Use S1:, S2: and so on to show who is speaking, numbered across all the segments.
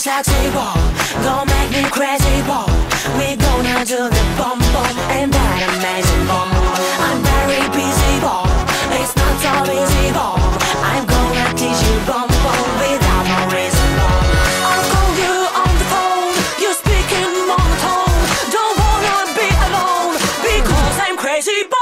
S1: sexy ball, don't make me crazy ball. We gonna do the bum bum and that amazing bum. I'm very busy ball, it's not so easy ball. I'm gonna teach you bum bum without no reason ball. I'll call you on the phone, you're speaking monotone. Don't wanna be alone because I'm crazy ball.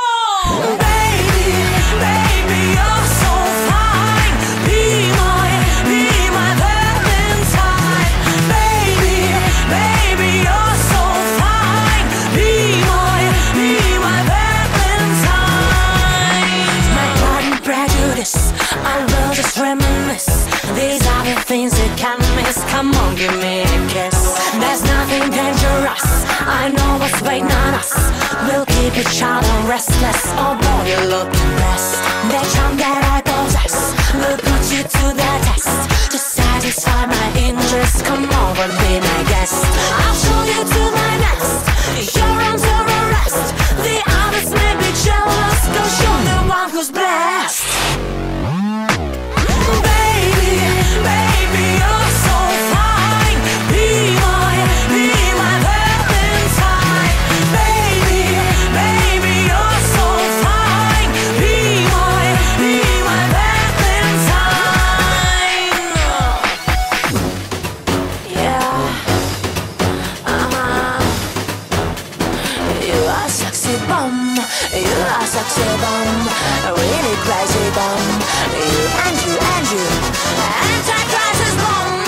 S1: These are the things you can't miss. Come on, give me a kiss. There's nothing dangerous, I know what's waiting on us. We'll keep each other restless. Oh boy, you look impressed. The charm that I possess will put you to the test. To satisfy my interest, come over, be my guest. I'll show you to my nest, you're under arrest. The others may be jealous, cause you're the one who's blessed. Baby, you're so fine. Be my Valentine. Baby, you're so fine. Be my Valentine. Yeah. You are sexy bum. You are sexy bum. A really crazy bum. You and you. Anti-crisis bomb.